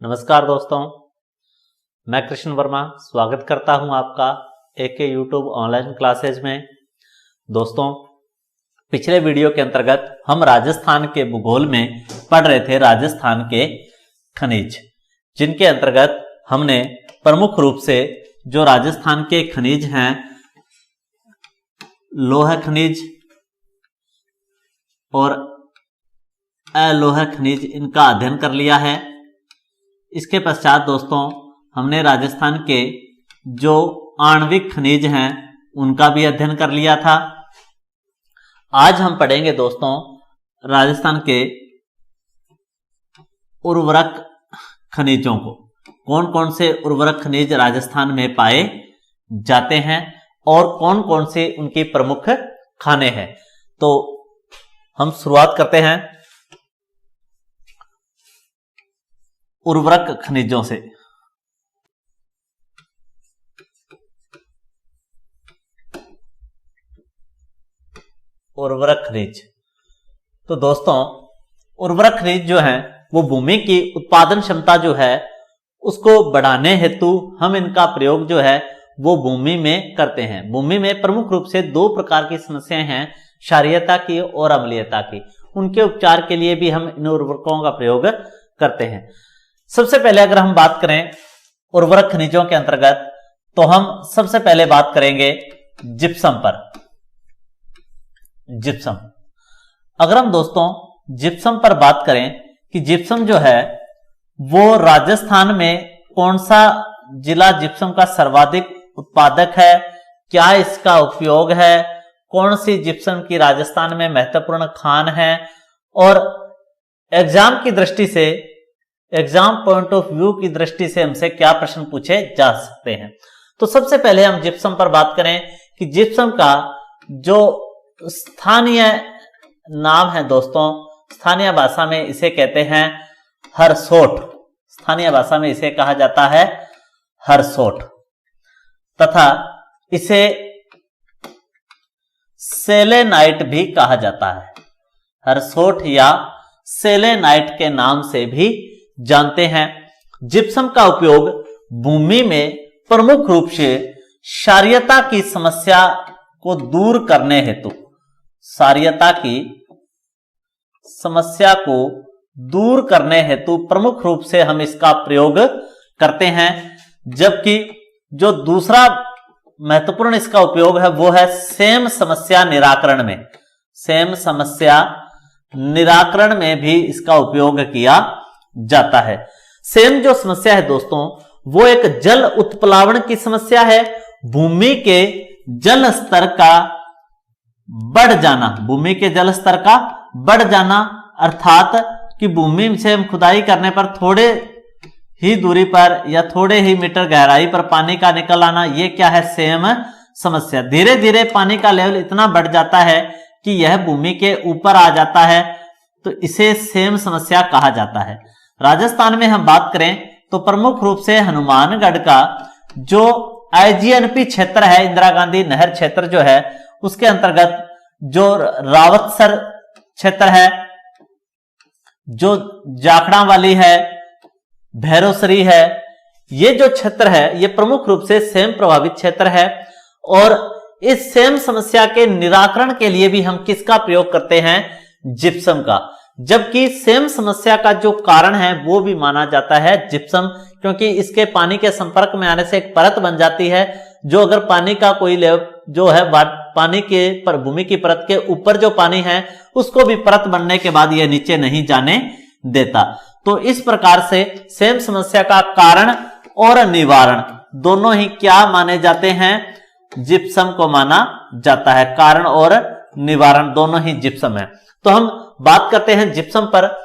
नमस्कार दोस्तों, मैं कृष्ण वर्मा स्वागत करता हूं आपका एके यूट्यूब ऑनलाइन क्लासेज में। दोस्तों, पिछले वीडियो के अंतर्गत हम राजस्थान के भूगोल में पढ़ रहे थे राजस्थान के खनिज, जिनके अंतर्गत हमने प्रमुख रूप से जो राजस्थान के खनिज हैं लौह खनिज और अलोह खनिज, इनका अध्ययन कर लिया है। इसके पश्चात दोस्तों हमने राजस्थान के जो आणविक खनिज हैं उनका भी अध्ययन कर लिया था। आज हम पढ़ेंगे दोस्तों राजस्थान के उर्वरक खनिजों को। कौन कौन से उर्वरक खनिज राजस्थान में पाए जाते हैं और कौन कौन से उनकी प्रमुख खाने हैं। तो हम शुरुआत करते हैं उर्वरक खनिजों से। उर्वरक खनिज, तो दोस्तों उर्वरक खनिज जो है वो भूमि की उत्पादन क्षमता जो है उसको बढ़ाने हेतु हम इनका प्रयोग जो है वो भूमि में करते हैं। भूमि में प्रमुख रूप से दो प्रकार की समस्याएं हैं, क्षारीयता की और अम्लीयता की। उनके उपचार के लिए भी हम इन उर्वरकों का प्रयोग करते हैं। सबसे पहले अगर हम बात करें उर्वरक खनिजों के अंतर्गत, तो हम सबसे पहले बात करेंगे जिप्सम पर। जिप्सम, अगर हम दोस्तों जिप्सम पर बात करें कि जिप्सम जो है वो राजस्थान में कौन सा जिला जिप्सम का सर्वाधिक उत्पादक है, क्या इसका उपयोग है, कौन सी जिप्सम की राजस्थान में महत्वपूर्ण खान है, और एग्जाम की दृष्टि से, एग्जाम पॉइंट ऑफ व्यू की दृष्टि से हमसे क्या प्रश्न पूछे जा सकते हैं। तो सबसे पहले हम जिप्सम पर बात करें कि जिप्सम का जो स्थानीय नाम है दोस्तों, स्थानीय भाषा में इसे कहते हैं हरसोट। स्थानीय भाषा में इसे कहा जाता है हरसोट, तथा इसे सेलेनाइट भी कहा जाता है। हरसोट या सेलेनाइट के नाम से भी जानते हैं। जिप्सम का उपयोग भूमि में प्रमुख रूप से क्षारीयता की समस्या को दूर करने हेतु, क्षारीयता की समस्या को दूर करने हेतु प्रमुख रूप से हम इसका प्रयोग करते हैं। जबकि जो दूसरा महत्वपूर्ण इसका उपयोग है वो है सेम समस्या निराकरण में। सेम समस्या निराकरण में भी इसका उपयोग किया जाता है। सेम जो समस्या है दोस्तों वो एक जल उत्प्लावन की समस्या है। भूमि के जल स्तर का बढ़ जाना, भूमि के जल स्तर का बढ़ जाना, अर्थात कि भूमि से हम खुदाई करने पर थोड़े ही दूरी पर या थोड़े ही मीटर गहराई पर पानी का निकल आना, ये क्या है, सेम समस्या। धीरे धीरे पानी का लेवल इतना बढ़ जाता है कि यह भूमि के ऊपर आ जाता है, तो इसे सेम समस्या कहा जाता है। राजस्थान में हम बात करें तो प्रमुख रूप से हनुमानगढ़ का जो आईजीएनपी क्षेत्र है, इंदिरा गांधी नहर क्षेत्र जो है, उसके अंतर्गत जो रावतसर क्षेत्र है, जो जाखड़ा वाली है, भैरवसरी है, ये जो क्षेत्र है ये प्रमुख रूप से सेम प्रभावित क्षेत्र है। और इस सेम समस्या के निराकरण के लिए भी हम किसका प्रयोग करते हैं, जिप्सम का। जबकि सेम समस्या का जो कारण है वो भी माना जाता है जिप्सम, क्योंकि इसके पानी के संपर्क में आने से एक परत बन जाती है, जो अगर पानी का कोई लेवल जो है पानी के पर भूमि की परत के ऊपर जो पानी है उसको भी परत बनने के बाद यह नीचे नहीं जाने देता। तो इस प्रकार से सेम समस्या का कारण और निवारण दोनों ही क्या माने जाते हैं, जिप्सम को माना जाता है। कारण और निवारण दोनों ही जिप्सम है। तो हम बात करते हैं जिप्सम पर।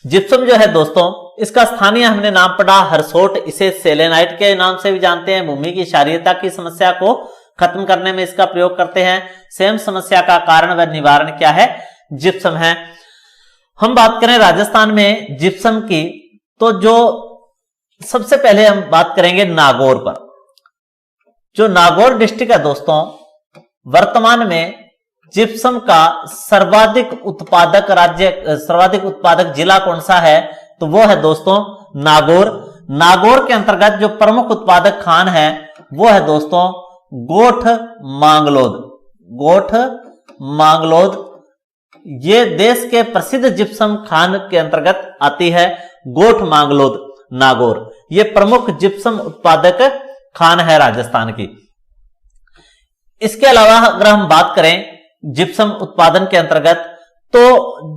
जिप्सम जो है दोस्तों इसका स्थानीय हमने नाम पढ़ा हरसोट, इसे सेलेनाइट के नाम से भी जानते हैं। भूमि की क्षारीयता की समस्या को खत्म करने में इसका प्रयोग करते हैं। सेम समस्या का कारण व निवारण क्या है, जिप्सम है। हम बात करें राजस्थान में जिप्सम की, तो जो सबसे पहले हम बात करेंगे नागौर पर। जो नागौर डिस्ट्रिक्ट है दोस्तों, वर्तमान में जिप्सम का सर्वाधिक उत्पादक जिला कौन सा है, तो वो है दोस्तों नागौर। नागौर के अंतर्गत जो प्रमुख उत्पादक खान है वो है दोस्तों गोठ मांगलोद। गोठ मांगलोद ये देश के प्रसिद्ध जिप्सम खान के अंतर्गत आती है। गोठ मांगलोद नागौर ये प्रमुख जिप्सम उत्पादक खान है राजस्थान की। इसके अलावा अगर हम बात करें जिप्सम उत्पादन के अंतर्गत तो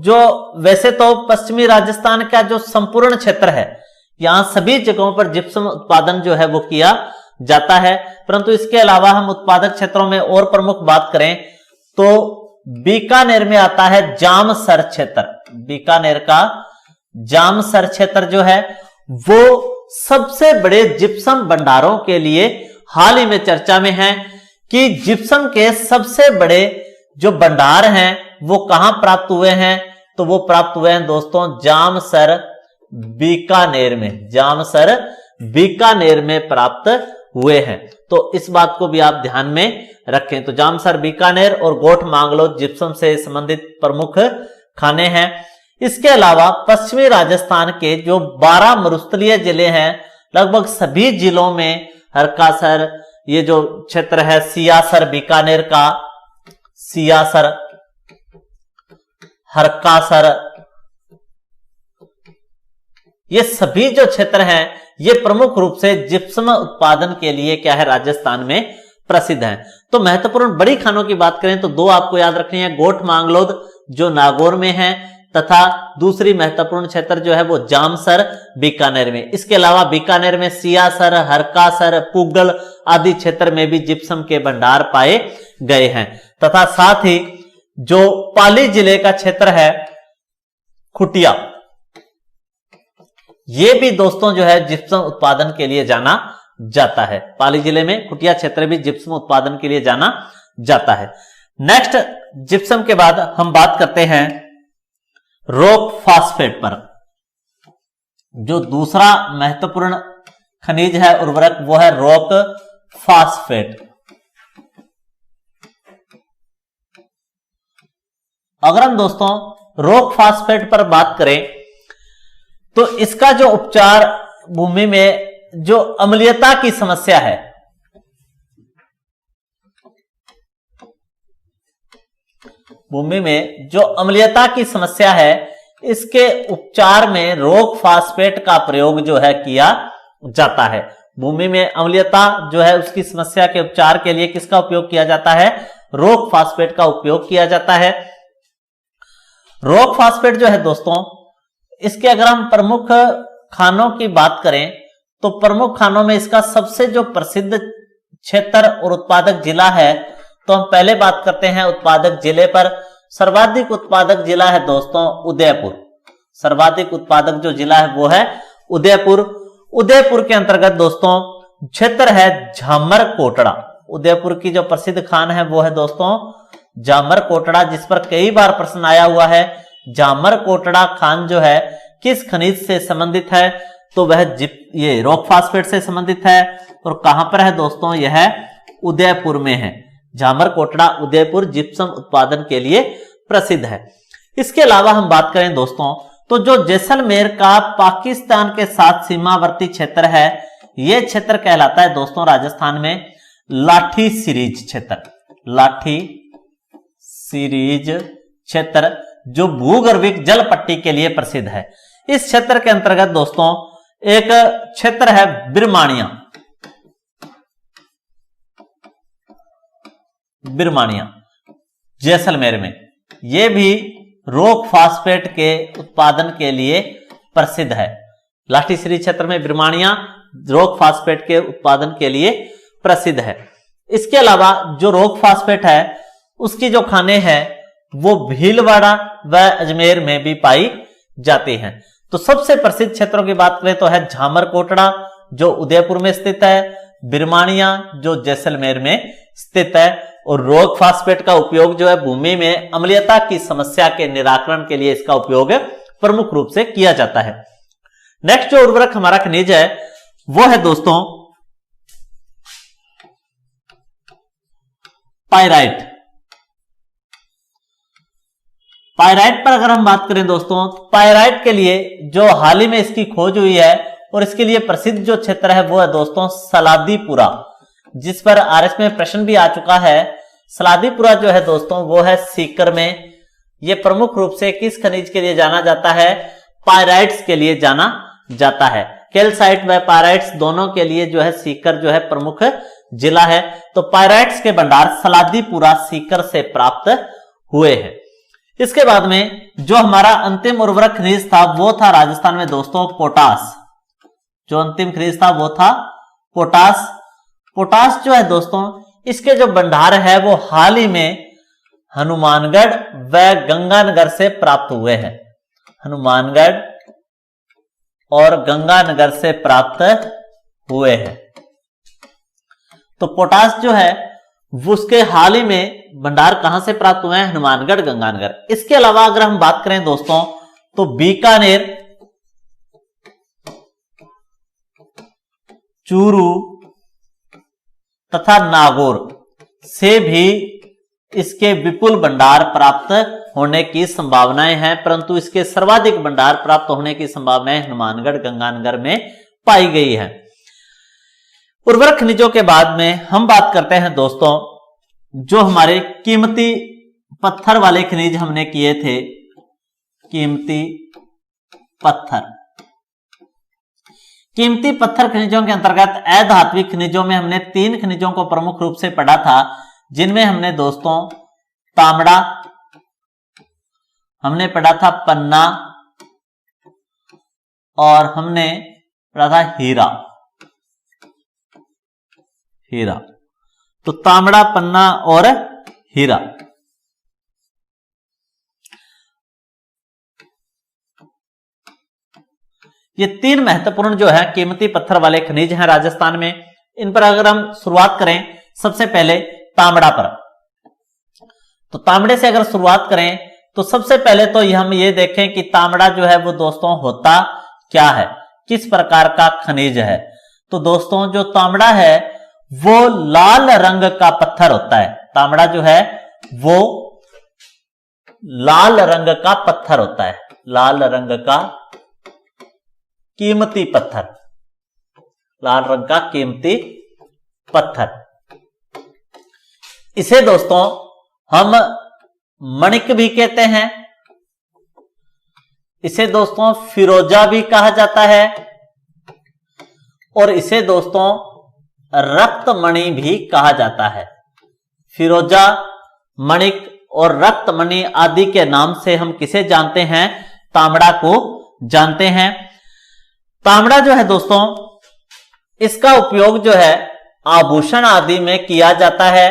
जो वैसे तो पश्चिमी राजस्थान का जो संपूर्ण क्षेत्र है यहां सभी जगहों पर जिप्सम उत्पादन जो है वो किया जाता है, परंतु इसके अलावा हम उत्पादक क्षेत्रों में और प्रमुख बात करें तो बीकानेर में आता है जामसर क्षेत्र। बीकानेर का जामसर क्षेत्र जो है वो सबसे बड़े जिप्सम भंडारों के लिए हाल ही में चर्चा में है कि जिप्सम के सबसे बड़े जो भंडार हैं वो कहां प्राप्त हुए हैं, तो वो प्राप्त हुए हैं दोस्तों जामसर बीकानेर में। जामसर बीकानेर में प्राप्त हुए हैं, तो इस बात को भी आप ध्यान में रखें। तो जामसर बीकानेर और गोठ मांगलोद जिप्सम से संबंधित प्रमुख खाने हैं। इसके अलावा पश्चिमी राजस्थान के जो 12 मरुस्थलीय जिले हैं लगभग सभी जिलों में हरकासर ये जो क्षेत्र है सियासर बीकानेर का, सियासर हरकासर ये सभी जो क्षेत्र हैं ये प्रमुख रूप से जिप्सम उत्पादन के लिए क्या है राजस्थान में प्रसिद्ध हैं। तो महत्वपूर्ण बड़ी खानों की बात करें तो दो आपको याद रखनी है, गोठ मांगलोद जो नागौर में है तथा दूसरी महत्वपूर्ण क्षेत्र जो है वो जामसर बीकानेर में। इसके अलावा बीकानेर में सियासर हरकासर पुगल आदि क्षेत्र में भी जिप्सम के भंडार पाए गए हैं तथा साथ ही जो पाली जिले का क्षेत्र है खुटिया ये भी दोस्तों जो है जिप्सम उत्पादन के लिए जाना जाता है। पाली जिले में खुटिया क्षेत्र भी जिप्सम उत्पादन के लिए जाना जाता है। नेक्स्ट जिप्सम के बाद हम बात करते हैं रॉक फास्फेट पर। जो दूसरा महत्वपूर्ण खनिज है उर्वरक वो है रॉक फास्फेट। अगर हम दोस्तों रॉक फास्फेट पर बात करें तो इसका जो उपचार भूमि में जो अम्लीयता की समस्या है, भूमि में जो अम्लीयता की समस्या है इसके उपचार में रॉक फास्फेट का प्रयोग जो है किया जाता है। भूमि में अम्लीयता जो है उसकी समस्या के उपचार के लिए किसका उपयोग किया जाता है, रॉक फास्फेट का उपयोग किया जाता है। रॉक फास्फेट जो है दोस्तों इसके अगर हम प्रमुख खानों की बात करें तो प्रमुख खानों में इसका सबसे जो प्रसिद्ध क्षेत्र और उत्पादक जिला है तो हम पहले बात करते हैं उत्पादक जिले पर। सर्वाधिक उत्पादक जिला है दोस्तों उदयपुर। सर्वाधिक उत्पादक जो जिला है वो है उदयपुर। उदयपुर के अंतर्गत दोस्तों क्षेत्र है झामर कोटड़ा। उदयपुर की जो प्रसिद्ध खान है वो है दोस्तों झामर कोटड़ा, जिस पर कई बार प्रश्न आया हुआ है। झामर कोटड़ा खान जो है किस खनिज से संबंधित है, तो वह ये रॉक फास्फेट से संबंधित है। और कहां पर है दोस्तों, यह उदयपुर में है। झामर कोटड़ा उदयपुर जिप्सम उत्पादन के लिए प्रसिद्ध है। इसके अलावा हम बात करें दोस्तों तो जो जैसलमेर का पाकिस्तान के साथ सीमावर्ती क्षेत्र है यह क्षेत्र कहलाता है दोस्तों राजस्थान में लाठी सीरीज क्षेत्र। लाठी सीरीज क्षेत्र जो भूगर्भिक जल पट्टी के लिए प्रसिद्ध है। इस क्षेत्र के अंतर्गत दोस्तों एक क्षेत्र है बिरमानिया। बिरमानिया जैसलमेर में, यह भी रॉक फास्फेट के उत्पादन के लिए प्रसिद्ध है। लाठी सीरीज क्षेत्र में बिरमानिया रॉक फास्फेट के उत्पादन के लिए प्रसिद्ध है। इसके अलावा जो रॉक फास्फेट है उसकी जो खाने हैं वो भीलवाड़ा व अजमेर में भी पाई जाती हैं। तो सबसे प्रसिद्ध क्षेत्रों की बात करें तो है झामर कोटड़ा जो उदयपुर में स्थित है, बिरमानिया जो जैसलमेर में स्थित है। और रॉक फास्फेट का उपयोग जो है भूमि में अम्लीयता की समस्या के निराकरण के लिए इसका उपयोग प्रमुख रूप से किया जाता है। नेक्स्ट जो उर्वरक हमारा खनिज है वो है दोस्तों पायराइट। पायराइट पर अगर हम बात करें दोस्तों, पायराइट के लिए जो हाल ही में इसकी खोज हुई है और इसके लिए प्रसिद्ध जो क्षेत्र है वो है दोस्तों सलादीपुरा, जिस पर आरएस में प्रश्न भी आ चुका है। सलादीपुरा जो है दोस्तों वो है सीकर में। ये प्रमुख रूप से किस खनिज के लिए जाना जाता है? पायराइट्स के लिए जाना जाता है। कैल्साइट व पायराइट्स दोनों के लिए जो है सीकर जो है प्रमुख जिला है। तो पायराइट्स के भंडार सलादीपुरा सीकर से प्राप्त हुए हैं। इसके बाद में जो हमारा अंतिम उर्वरक खनिज था वो था राजस्थान में दोस्तों पोटास। जो अंतिम खनिज था वो था पोटास। पोटास जो है दोस्तों इसके जो भंडार है वो हाल ही में हनुमानगढ़ व गंगानगर से प्राप्त हुए हैं। हनुमानगढ़ और गंगानगर से प्राप्त हुए हैं। तो पोटास जो है वो उसके हाल ही में भंडार कहां से प्राप्त हुए हैं? हनुमानगढ़, गंगानगर। इसके अलावा अगर हम बात करें दोस्तों तो बीकानेर, चूरू तथा नागौर से भी इसके विपुल भंडार प्राप्त होने की संभावनाएं हैं, परंतु इसके सर्वाधिक भंडार प्राप्त होने की संभावनाएं हनुमानगढ़, गंगानगर में पाई गई है। उर्वरक खनिजों के बाद में हम बात करते हैं दोस्तों जो हमारे कीमती पत्थर वाले खनिज हमने किए थे। कीमती पत्थर, कीमती पत्थर खनिजों के अंतर्गत अधात्विक खनिजों में हमने 3 खनिजों को प्रमुख रूप से पढ़ा था, जिनमें हमने दोस्तों तांबड़ा, हमने पढ़ा था पन्ना और हमने पढ़ा था हीरा। हीरा, तो तांबड़ा, पन्ना और हीरा। ये 3 महत्वपूर्ण जो है कीमती पत्थर वाले खनिज हैं राजस्थान में। इन पर अगर हम शुरुआत करें सबसे पहले तांबड़ा पर, तो तांबड़े से अगर शुरुआत करें तो सबसे पहले तो हम ये देखें कि तांबड़ा जो है वो दोस्तों होता क्या है, किस प्रकार का खनिज है। तो दोस्तों जो तांबड़ा है वो लाल रंग का पत्थर होता है। तांबड़ा जो है वो लाल रंग का पत्थर होता है, लाल रंग का कीमती पत्थर, लाल रंग का कीमती पत्थर। इसे दोस्तों हम मणिक भी कहते हैं, इसे दोस्तों फिरोजा भी कहा जाता है और इसे दोस्तों रक्तमणि भी कहा जाता है। फिरोजा, मणिक और रक्तमणि आदि के नाम से हम किसे जानते हैं? तांबड़ा को जानते हैं। तांबड़ा जो है दोस्तों इसका उपयोग जो है आभूषण आदि में किया जाता है,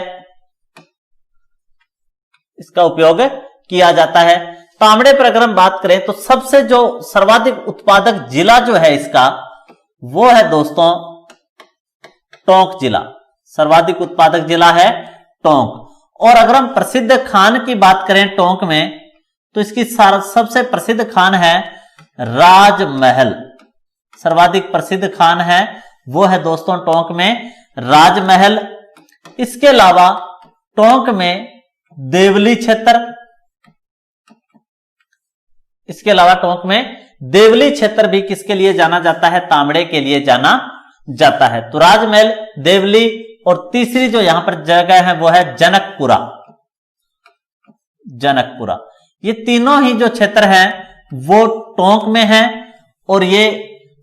इसका उपयोग किया जाता है। तांबड़े पर अगर हम बात करें तो सबसे जो सर्वाधिक उत्पादक जिला जो है इसका वो है दोस्तों टोंक जिला। सर्वाधिक उत्पादक जिला है टोंक। और अगर हम प्रसिद्ध खान की बात करें टोंक में तो इसकी सबसे प्रसिद्ध खान है राजमहल। सर्वाधिक प्रसिद्ध खान है वो है दोस्तों टोंक में राजमहल। इसके अलावा टोंक में देवली क्षेत्र, इसके अलावा टोंक में देवली क्षेत्र भी किसके लिए जाना जाता है? तांबड़े के लिए जाना जाता है। तो राजमहल, देवली और तीसरी जो यहां पर जगह है वो है जनकपुरा। जनकपुरा, ये तीनों ही जो क्षेत्र हैं वो टोंक में है और ये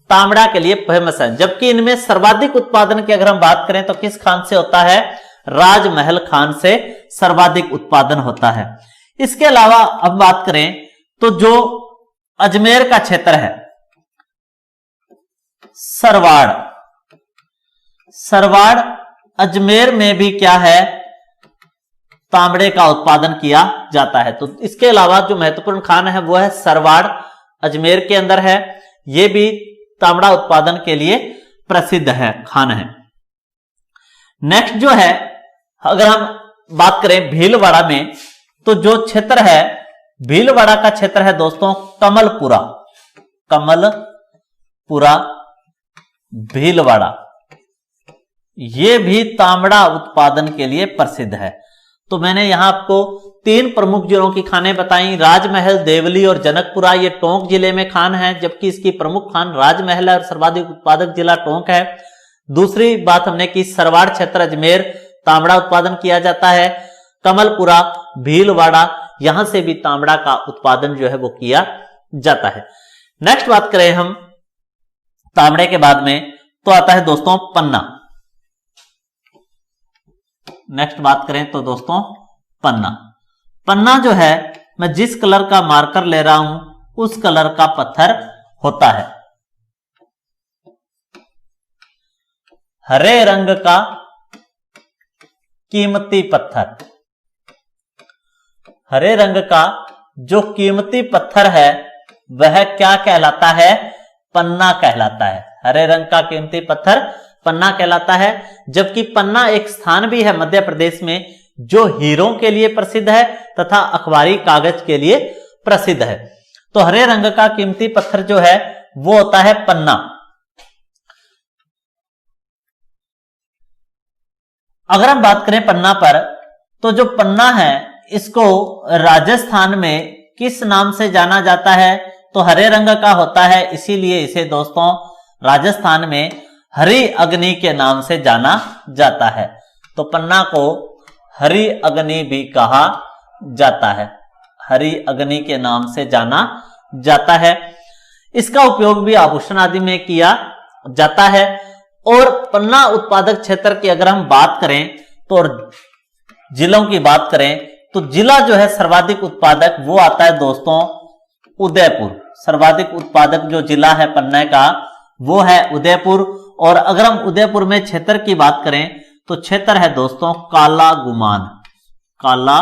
तांबड़ा के लिए फेमस है। जबकि इनमें सर्वाधिक उत्पादन की अगर हम बात करें तो किस खान से होता है? राजमहल खान से सर्वाधिक उत्पादन होता है। इसके अलावा अब बात करें तो जो अजमेर का क्षेत्र है सरवाड़, सरवाड़ अजमेर में भी क्या है? तांबड़े का उत्पादन किया जाता है। तो इसके अलावा जो महत्वपूर्ण खान है वो है सरवाड़, अजमेर के अंदर है। ये भी तांबड़ा उत्पादन के लिए प्रसिद्ध है, खान है। नेक्स्ट जो है अगर हम बात करें भीलवाड़ा में तो जो क्षेत्र है भीलवाड़ा का क्षेत्र है दोस्तों कमलपुरा। कमलपुरा, भीलवाड़ा, ये भी तांबड़ा उत्पादन के लिए प्रसिद्ध है। तो मैंने यहां आपको 3 प्रमुख जिलों की खानें बताई, राजमहल, देवली और जनकपुरा। ये टोंक जिले में खान है, जबकि इसकी प्रमुख खान राजमहल है और सर्वाधिक उत्पादक जिला टोंक है। दूसरी बात हमने की, सरवाड़ क्षेत्र अजमेर तांबड़ा उत्पादन किया जाता है। कमलपुरा, भीलवाड़ा, यहां से भी तांबड़ा का उत्पादन जो है वो किया जाता है। नेक्स्ट बात करें हम तांबड़े के बाद में, तो आता है दोस्तों पन्ना। नेक्स्ट बात करें तो दोस्तों पन्ना। पन्ना जो है, मैं जिस कलर का मार्कर ले रहा हूं उस कलर का पत्थर होता है। हरे रंग का कीमती पत्थर, हरे रंग का जो कीमती पत्थर है वह क्या कहलाता है? पन्ना कहलाता है। हरे रंग का कीमती पत्थर पन्ना कहलाता है। जबकि पन्ना एक स्थान भी है मध्य प्रदेश में जो हीरों के लिए प्रसिद्ध है तथा अखबारी कागज के लिए प्रसिद्ध है। तो हरे रंग का कीमती पत्थर जो है वो होता है पन्ना। अगर हम बात करें पन्ना पर, तो जो पन्ना है इसको राजस्थान में किस नाम से जाना जाता है? तो हरे रंग का होता है, इसीलिए इसे दोस्तों राजस्थान में हरी अग्नि के नाम से जाना जाता है। तो पन्ना को हरी अग्नि भी कहा जाता है, हरी अग्नि के नाम से जाना जाता है। इसका उपयोग भी आभूषण आदि में किया जाता है। और पन्ना उत्पादक क्षेत्र की अगर हम बात करें तो जिलों की बात करें तो जिला जो है सर्वाधिक उत्पादक वो आता है दोस्तों उदयपुर। सर्वाधिक उत्पादक जो जिला है पन्ना का वो है उदयपुर। और अगर हम उदयपुर में क्षेत्र की बात करें तो क्षेत्र है दोस्तों काला गुमान। काला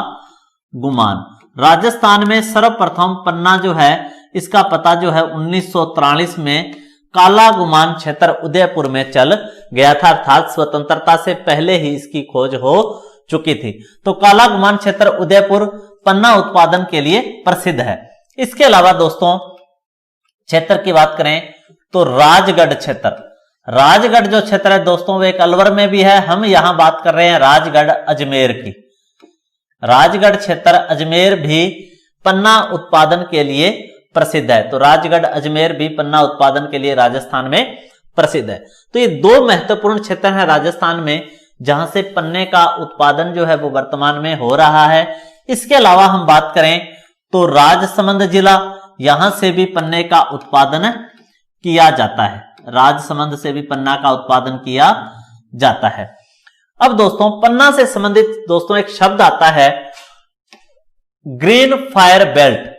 गुमान राजस्थान में सर्वप्रथम पन्ना जो है इसका पता जो है 1943 में काला गुमान क्षेत्र उदयपुर में चल गया था, अर्थात स्वतंत्रता से पहले ही इसकी खोज हो चुकी थी। तो काला गुमान क्षेत्र उदयपुर पन्ना उत्पादन के लिए प्रसिद्ध है। इसके अलावा दोस्तों क्षेत्र की बात करें तो राजगढ़ क्षेत्र, राजगढ़ जो क्षेत्र है दोस्तों वो एक अलवर में भी है। हम यहां बात कर रहे हैं राजगढ़ अजमेर की। राजगढ़ क्षेत्र अजमेर भी पन्ना उत्पादन के लिए प्रसिद्ध है। तो राजगढ़ अजमेर भी पन्ना उत्पादन के लिए राजस्थान में प्रसिद्ध है। तो ये 2 महत्वपूर्ण क्षेत्र हैं राजस्थान में जहां से पन्ने का उत्पादन जो है वो वर्तमान में हो रहा है। इसके अलावा हम बात करें तो राजसमंद जिला, यहां से भी पन्ने का उत्पादन किया जाता है। राजसमंद से भी पन्ना का उत्पादन किया जाता है। अब दोस्तों पन्ना से संबंधित दोस्तों एक शब्द आता है green fire belt.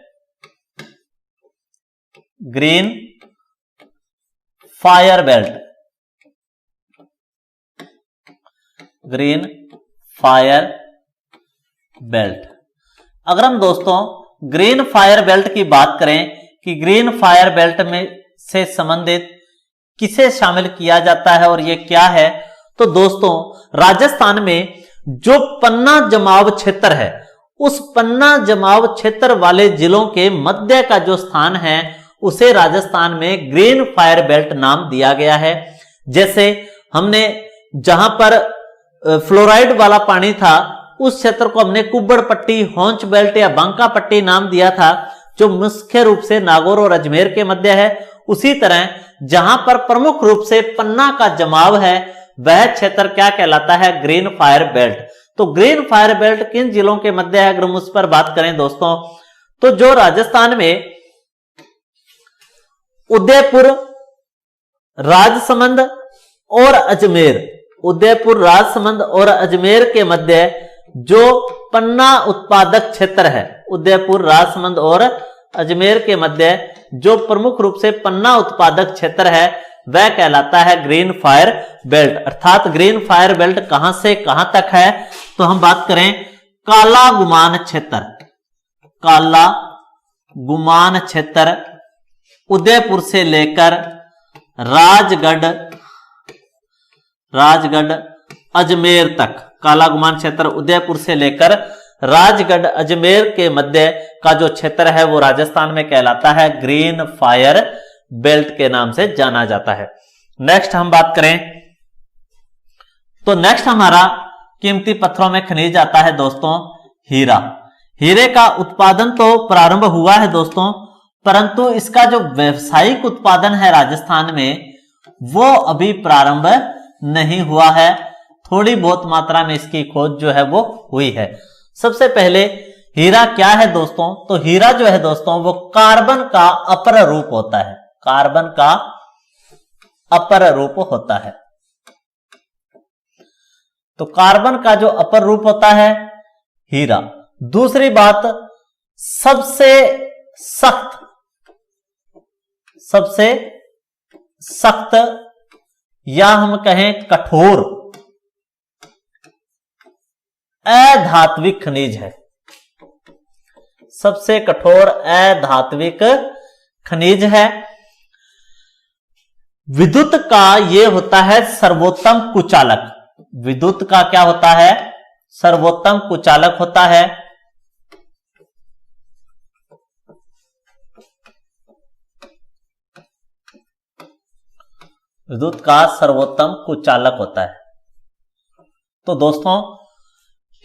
Green fire belt, green fire belt. अगर हम दोस्तों ग्रीन फायर बेल्ट की बात करें कि ग्रीन फायर बेल्ट में से संबंधित किसे शामिल किया जाता है और ये क्या है, तो दोस्तों राजस्थान में जो पन्ना जमाव क्षेत्र है उस पन्ना जमाव क्षेत्र वाले जिलों के मध्य का जो स्थान है उसे राजस्थान में ग्रीन फायर बेल्ट नाम दिया गया है। जैसे हमने जहां पर फ्लोराइड वाला पानी था उस क्षेत्र को हमने कुब्बड़ पट्टी, हौंच बेल्ट या बांका पट्टी नाम दिया था जो मुख्य रूप से नागौर और अजमेर के मध्य है। उसी तरह जहां पर प्रमुख रूप से पन्ना का जमाव है वह क्षेत्र क्या कहलाता है? Green fire belt. तो ग्रीन फायर बेल्ट किन जिलों के मध्य है अगर हम उस पर बात करें दोस्तों, तो जो राजस्थान में उदयपुर, राजसमंद और अजमेर, उदयपुर, राजसमंद और अजमेर के मध्य जो पन्ना उत्पादक क्षेत्र है, उदयपुर, राजसमंद और अजमेर के मध्य जो प्रमुख रूप से पन्ना उत्पादक क्षेत्र है वह कहलाता है ग्रीन फायर बेल्ट। अर्थात ग्रीन फायर बेल्ट कहां से कहां तक है, तो हम बात करें काला गुमान क्षेत्र, काला गुमान क्षेत्र उदयपुर से लेकर राजगढ़ अजमेर तक, काला गुमान क्षेत्र उदयपुर से लेकर राजगढ़ अजमेर के मध्य का जो क्षेत्र है वो राजस्थान में कहलाता है ग्रीन फायर बेल्ट के नाम से जाना जाता है। नेक्स्ट हम बात करें तो नेक्स्ट हमारा कीमती पत्थरों में खनिज आता है दोस्तों हीरा। हीरे का उत्पादन तो प्रारंभ हुआ है दोस्तों, परंतु इसका जो व्यावसायिक उत्पादन है राजस्थान में वो अभी प्रारंभ नहीं हुआ है। थोड़ी बहुत मात्रा में इसकी खोज जो है वो हुई है। सबसे पहले हीरा क्या है दोस्तों, तो हीरा जो है दोस्तों वो कार्बन का अपर रूप होता है, कार्बन का अपर रूप होता है। तो कार्बन का जो अपर रूप होता है हीरा। दूसरी बात, सबसे सख्त या हम कहें कठोर अधात्विक खनिज है, सबसे कठोर अधात्विक खनिज है। विद्युत का यह होता है सर्वोत्तम कुचालक, विद्युत का क्या होता है, सर्वोत्तम कुचालक होता है। विद्युत का सर्वोत्तम कुचालक होता है। तो दोस्तों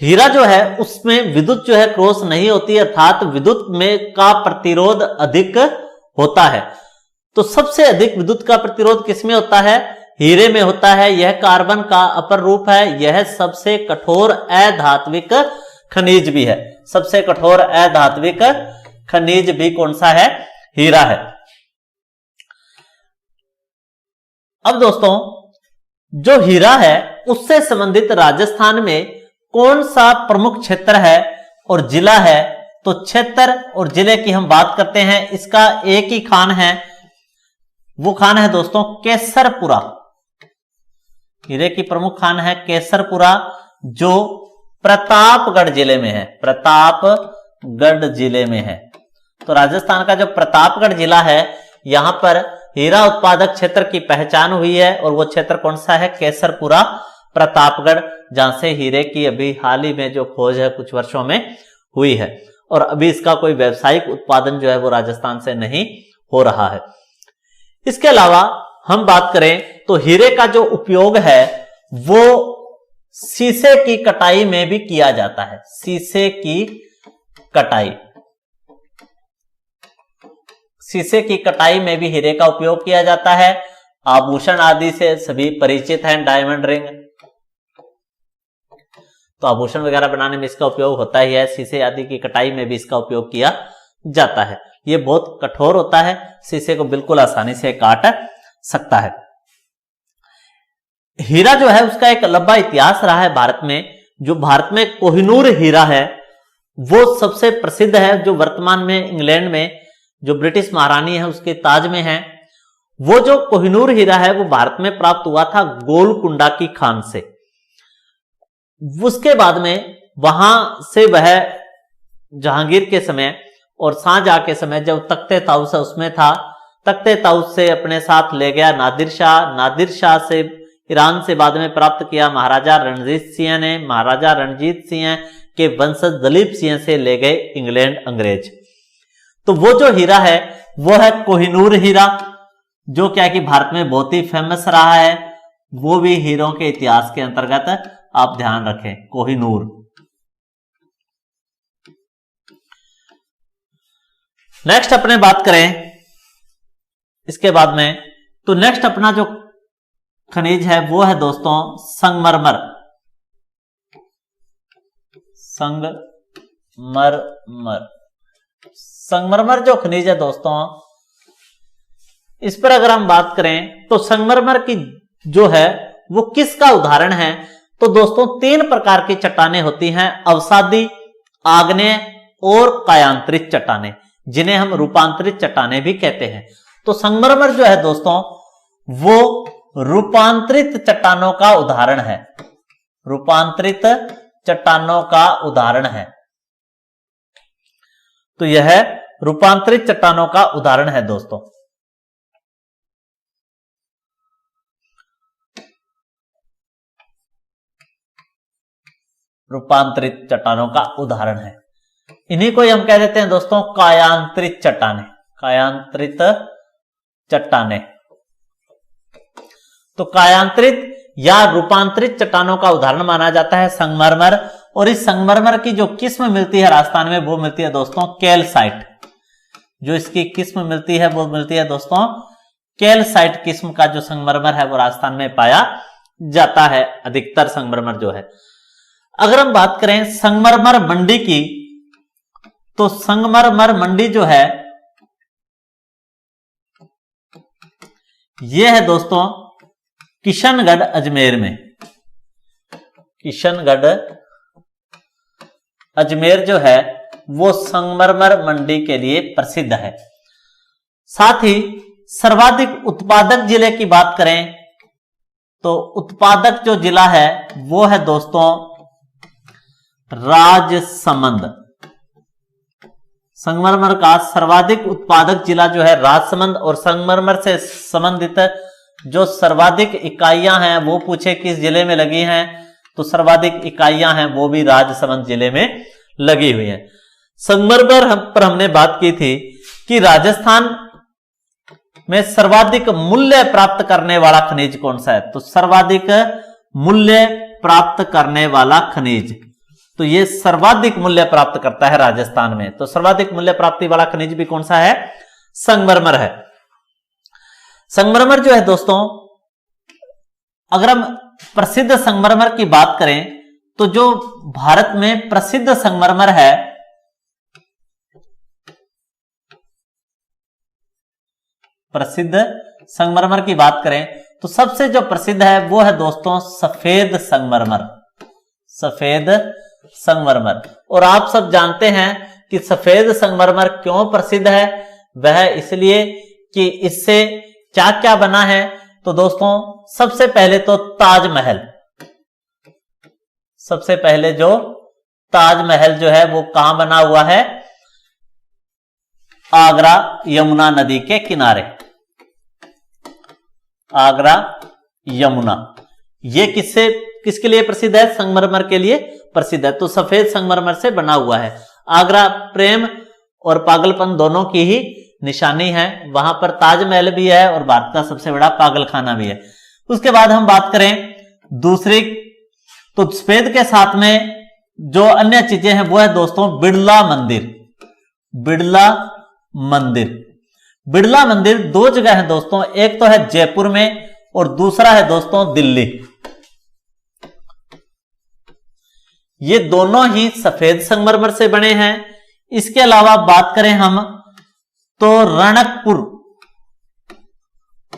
हीरा जो है उसमें विद्युत जो है क्रॉस नहीं होती, अर्थात विद्युत में का प्रतिरोध अधिक होता है। तो सबसे अधिक विद्युत का प्रतिरोध किसमें होता है, हीरे में होता है। यह कार्बन का अपर रूप है, यह सबसे कठोर अधात्विक खनिज भी है। सबसे कठोर अधात्विक खनिज भी कौन सा है, हीरा है। अब दोस्तों जो हीरा है उससे संबंधित राजस्थान में कौन सा प्रमुख क्षेत्र है और जिला है, तो क्षेत्र और जिले की हम बात करते हैं। इसका एक ही खान है, वो खान है दोस्तों केसरपुरा। हीरे की प्रमुख खान है केसरपुरा, जो प्रतापगढ़ जिले में है, प्रतापगढ़ जिले में है। तो राजस्थान का जो प्रतापगढ़ जिला है यहां पर हीरा उत्पादक क्षेत्र की पहचान हुई है, और वो क्षेत्र कौन सा है, केसरपुरा प्रतापगढ़, जहां से हीरे की अभी हाल ही में जो खोज है कुछ वर्षों में हुई है, और अभी इसका कोई व्यावसायिक उत्पादन जो है वो राजस्थान से नहीं हो रहा है। इसके अलावा हम बात करें तो हीरे का जो उपयोग है वो शीशे की कटाई में भी किया जाता है, शीशे की कटाई, शीशे की कटाई में भी हीरे का उपयोग किया जाता है। आभूषण आदि से सभी परिचित हैं, डायमंड रिंग, तो आभूषण वगैरह बनाने में इसका उपयोग होता ही है। शीशे आदि की कटाई में भी इसका उपयोग किया जाता है। ये बहुत कठोर होता है, शीशे को बिल्कुल आसानी से काट सकता है। हीरा जो है उसका एक लंबा इतिहास रहा है भारत में। जो भारत में कोहिनूर हीरा है वो सबसे प्रसिद्ध है, जो वर्तमान में इंग्लैंड में जो ब्रिटिश महारानी है उसके ताज में है। वो जो कोहिनूर हीरा है वो भारत में प्राप्त हुआ था गोलकुंडा की खान से। उसके बाद में वहां से वह जहांगीर के समय और शाहजहां के समय जब तख्ते ताउस उसमें था, तख्ते ताउस से अपने साथ ले गया नादिर शाह, नादिर शाह से ईरान से बाद में प्राप्त किया महाराजा रणजीत सिंह ने, महाराजा रणजीत सिंह के वंशज दलीप सिंह से ले गए इंग्लैंड अंग्रेज। तो वो जो हीरा है वो है कोहिनूर हीरा, जो क्या कि भारत में बहुत ही फेमस रहा है। वो भी हीरों के इतिहास के अंतर्गत आप ध्यान रखें, कोहिनूर। नेक्स्ट अपने बात करें इसके बाद में, तो नेक्स्ट अपना जो खनिज है वो है दोस्तों संगमरमर। संगमरमर जो खनिज है दोस्तों, इस पर अगर हम बात करें तो संगमरमर की जो है वो किसका उदाहरण है, तो दोस्तों 3 प्रकार की चट्टानें होती हैं, अवसादी, आग्नेय और कायांतरित चट्टानें, जिन्हें हम रूपांतरित चट्टानें भी कहते हैं। तो संगमरमर जो है दोस्तों वो रूपांतरित चट्टानों का उदाहरण है, रूपांतरित चट्टानों का उदाहरण है। तो यह रूपांतरित चट्टानों का उदाहरण है दोस्तों। रूपांतरित चट्टानों का उदाहरण है। इन्हीं को हम कह देते हैं दोस्तों कायांतरित चट्टानें, कायांतरित चट्टानें। तो कायांतरित या रूपांतरित चट्टानों का उदाहरण माना जाता है संगमरमर। और इस संगमरमर की जो किस्म मिलती है राजस्थान में वो मिलती है दोस्तों कैल्साइट। जो इसकी किस्म मिलती है वो मिलती है दोस्तों कैल्साइट किस्म का जो संगमरमर है वो राजस्थान में पाया जाता है, अधिकतर संगमरमर जो है। अगर हम बात करें संगमरमर मंडी की, तो संगमरमर मंडी जो है यह है दोस्तों किशनगढ़ अजमेर में। किशनगढ़ अजमेर जो है वो संगमरमर मंडी के लिए प्रसिद्ध है। साथ ही सर्वाधिक उत्पादक जिले की बात करें तो उत्पादक जो जिला है वो है दोस्तों राजसमंद। संगमरमर का सर्वाधिक उत्पादक जिला जो है राजसमंद। और संगमरमर से संबंधित जो सर्वाधिक इकाइयां हैं वो पूछे किस जिले में लगी हैं, तो सर्वाधिक इकाइयां हैं वो भी राजसमंद जिले में लगी हुई हैं। संगमरमर पर हमने बात की थी कि राजस्थान में सर्वाधिक मूल्य प्राप्त करने वाला खनिज कौन सा है, तो सर्वाधिक मूल्य प्राप्त करने वाला खनिज, तो ये सर्वाधिक मूल्य प्राप्त करता है राजस्थान में। तो सर्वाधिक मूल्य प्राप्ति वाला खनिज भी कौन सा है, संगमरमर है। संगमरमर जो है दोस्तों, अगर हम प्रसिद्ध संगमरमर की बात करें तो जो भारत में प्रसिद्ध संगमरमर है प्रसिद्ध संगमरमर की बात करें तो सबसे जो प्रसिद्ध है वो है दोस्तों सफेद संगमरमर। सफेद संगमरमर। और आप सब जानते हैं कि सफेद संगमरमर क्यों प्रसिद्ध है, वह इसलिए कि इससे क्या क्या बना है। तो दोस्तों सबसे पहले तो ताजमहल, सबसे पहले जो ताजमहल जो है वो कहां बना हुआ है, आगरा यमुना नदी के किनारे। आगरा यमुना, ये किसके लिए प्रसिद्ध है, संगमरमर के लिए प्रसिद्ध है। तो सफेद संगमरमर से बना हुआ है। आगरा प्रेम और पागलपन दोनों की ही निशानी है, वहां पर ताजमहल भी है और भारत का सबसे बड़ा पागलखाना भी है। उसके बाद हम बात करें दूसरी, तो सफेद के साथ में जो अन्य चीजें हैं वो है दोस्तों बिड़ला मंदिर। बिड़ला मंदिर, बिड़ला मंदिर दो जगह है दोस्तों, एक तो है जयपुर में और दूसरा है दोस्तों दिल्ली। ये दोनों ही सफेद संगमरमर से बने हैं। इसके अलावा बात करें हम तो रणकपुर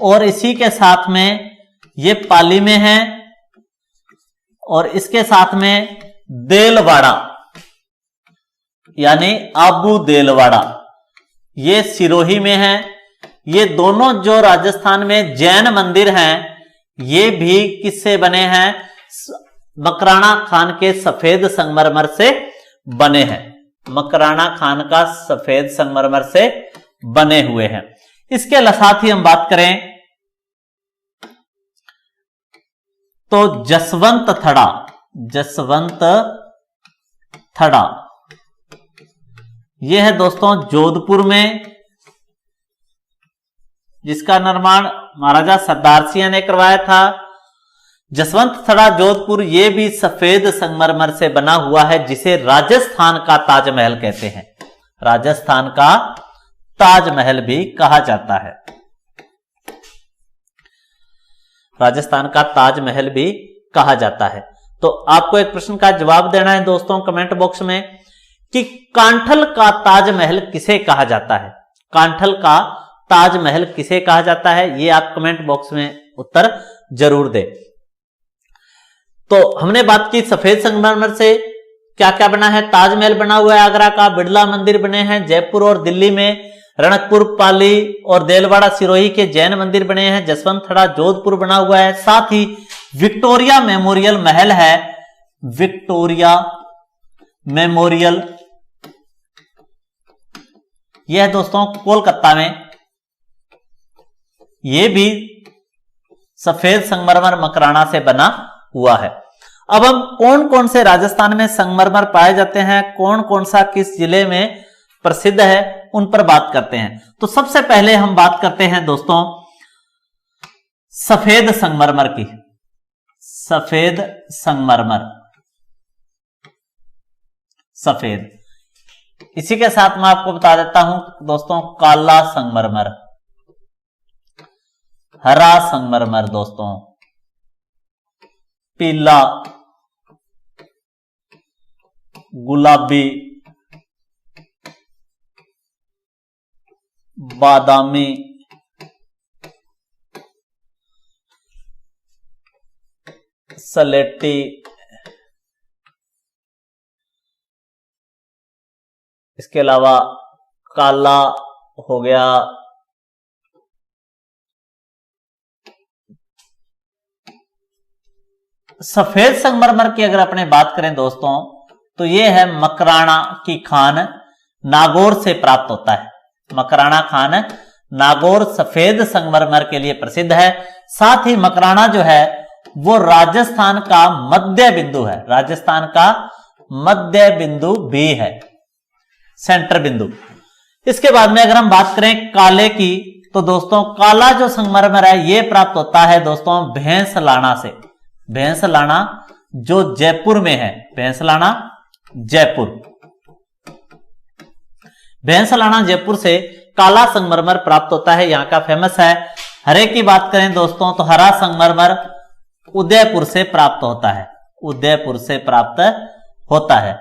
और इसी के साथ में ये पाली में है और इसके साथ में देलवाड़ा यानी आबू देलवाड़ा, ये सिरोही में है। ये दोनों जो राजस्थान में जैन मंदिर हैं ये भी किससे बने हैं, मकराना खान के सफेद संगमरमर से बने हैं। मकराना खान का सफेद संगमरमर से बने हुए हैं। इसके साथ ही हम बात करें तो जसवंत थड़ा, जसवंत थड़ा यह है दोस्तों जोधपुर में, जिसका निर्माण महाराजा सरदार सिंह ने करवाया था। जसवंत थड़ा जोधपुर ये भी सफेद संगमरमर से बना हुआ है, जिसे राजस्थान का ताजमहल कहते हैं। राजस्थान का ताजमहल भी कहा जाता है। राजस्थान का ताजमहल भी कहा जाता है। तो आपको एक प्रश्न का जवाब देना है दोस्तों कमेंट बॉक्स में कि कांठल का ताजमहल किसे कहा जाता है। कांठल का ताजमहल किसे कहा जाता है, ये आप कमेंट बॉक्स में उत्तर जरूर दें। तो हमने बात की सफेद संगमरमर से क्या क्या बना है, ताजमहल बना हुआ है आगरा का, बिड़ला मंदिर बने हैं जयपुर और दिल्ली में, रणकपुर पाली और देलवाड़ा सिरोही के जैन मंदिर बने हैं, जसवंत थड़ा जोधपुर बना हुआ है। साथ ही विक्टोरिया मेमोरियल महल है, विक्टोरिया मेमोरियल यह दोस्तों कोलकाता में, यह भी सफेद संगमरमर मकराना से बना हुआ है। अब हम कौन कौन से राजस्थान में संगमरमर पाए जाते हैं, कौन कौन सा किस जिले में प्रसिद्ध है, उन पर बात करते हैं। तो सबसे पहले हम बात करते हैं दोस्तों सफेद संगमरमर की। सफेद संगमरमर, सफेद। इसी के साथ मैं आपको बता देता हूं दोस्तों, काला संगमरमर, हरा संगमरमर दोस्तों, पीला, गुलाबी, बादामी, सलेटी, इसके अलावा काला हो गया, सफेद संगमरमर की अगर अपने बात करें दोस्तों, तो यह है मकराना की खान, नागौर से प्राप्त होता है। मकराना खान नागौर सफेद संगमरमर के लिए प्रसिद्ध है। साथ ही मकराना जो है वो राजस्थान का मध्य बिंदु है, राजस्थान का मध्य बिंदु भी है, सेंटर बिंदु। इसके बाद में अगर हम बात करें काले की, तो दोस्तों काला जो संगमरमर है ये प्राप्त होता है दोस्तों भैंसलाना से। भैंसलाना जो जयपुर में है, भैंसलाना जयपुर, भैंसलाना जयपुर से काला संगमरमर प्राप्त होता है, यहां का फेमस है। हरे की बात करें दोस्तों, तो हरा संगमरमर उदयपुर से प्राप्त होता है, उदयपुर से प्राप्त होता है।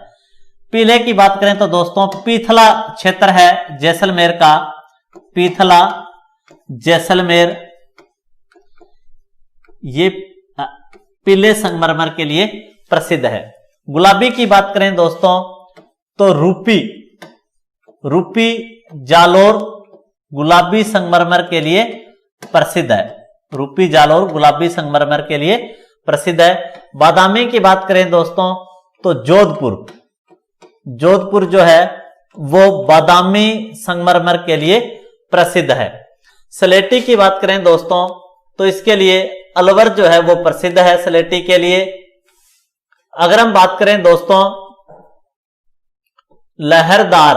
पीले की बात करें तो दोस्तों पीथला क्षेत्र है जैसलमेर का, पीथला जैसलमेर, ये पीले संगमरमर के लिए प्रसिद्ध है। गुलाबी की बात करें दोस्तों तो रूपी, रूपी जालोर गुलाबी संगमरमर के लिए प्रसिद्ध है, रूपी जालोर गुलाबी संगमरमर के लिए प्रसिद्ध है। बादामी की बात करें दोस्तों तो जोधपुर, जोधपुर जो है वो बादामी संगमरमर के लिए प्रसिद्ध है। सलेटी की बात करें दोस्तों तो इसके लिए अलवर जो है वो प्रसिद्ध है सलेटी के लिए। अगर हम बात करें दोस्तों लहरदार,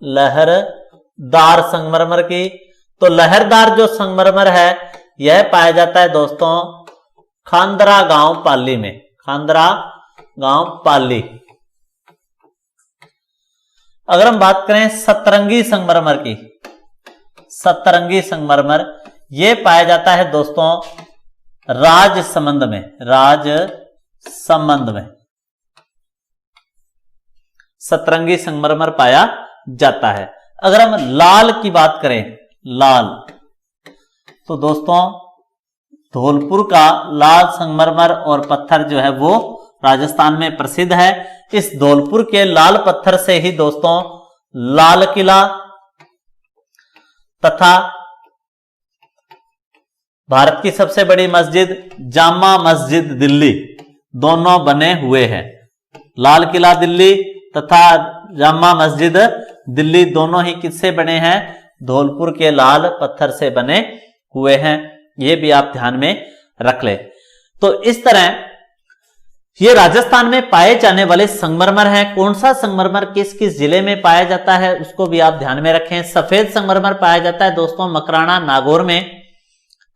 लहरदार संगमरमर की, तो लहरदार जो संगमरमर है यह पाया जाता है दोस्तों खांदरा गांव पाली में, खांदरा गांव पाली। अगर हम बात करें सतरंगी संगमरमर की, सतरंगी संगमरमर यह पाया जाता है दोस्तों राजसमंद में, राजसमंद में सतरंगी संगमरमर पाया जाता है। अगर हम लाल की बात करें, लाल, तो दोस्तों धौलपुर का लाल संगमरमर और पत्थर जो है वो राजस्थान में प्रसिद्ध है। इस धौलपुर के लाल पत्थर से ही दोस्तों लाल किला तथा भारत की सबसे बड़ी मस्जिद जामा मस्जिद दिल्ली दोनों बने हुए हैं। लाल किला दिल्ली तथा जामा मस्जिद दिल्ली दोनों ही किससे बने हैं? धौलपुर के लाल पत्थर से बने हुए हैं। ये भी आप ध्यान में रख ले। तो इस तरह ये राजस्थान में पाए जाने वाले संगमरमर हैं। कौन सा संगमरमर किस किस जिले में पाया जाता है उसको भी आप ध्यान में रखें। सफेद संगमरमर पाया जाता है दोस्तों मकराना नागौर में।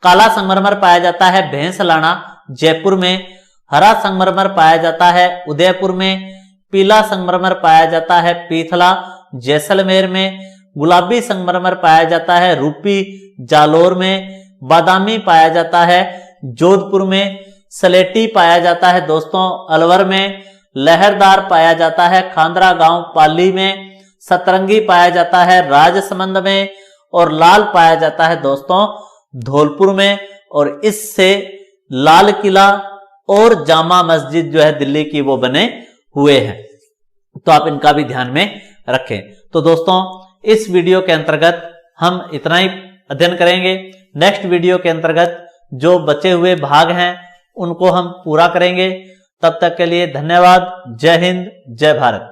काला संगमरमर पाया जाता है भैंसलाना जयपुर में। हरा संगमरमर पाया जाता है उदयपुर में। पीला संगमरमर पाया जाता है पीथला जैसलमेर में। गुलाबी संगमरमर पाया जाता है रूपी जालोर में। बादामी पाया जाता है जोधपुर में। सलेटी पाया जाता है दोस्तों अलवर में। लहरदार पाया जाता है खांदरा गांव पाली में। सतरंगी पाया जाता है राजसमंद में। और लाल पाया जाता है दोस्तों धौलपुर में। और इससे लाल किला और जामा मस्जिद जो है दिल्ली की वो बने हुए हैं। तो आप इनका भी ध्यान में रखें। तो दोस्तों इस वीडियो के अंतर्गत हम इतना ही अध्ययन करेंगे। नेक्स्ट वीडियो के अंतर्गत जो बचे हुए भाग हैं उनको हम पूरा करेंगे। तब तक के लिए धन्यवाद। जय हिंद, जय भारत।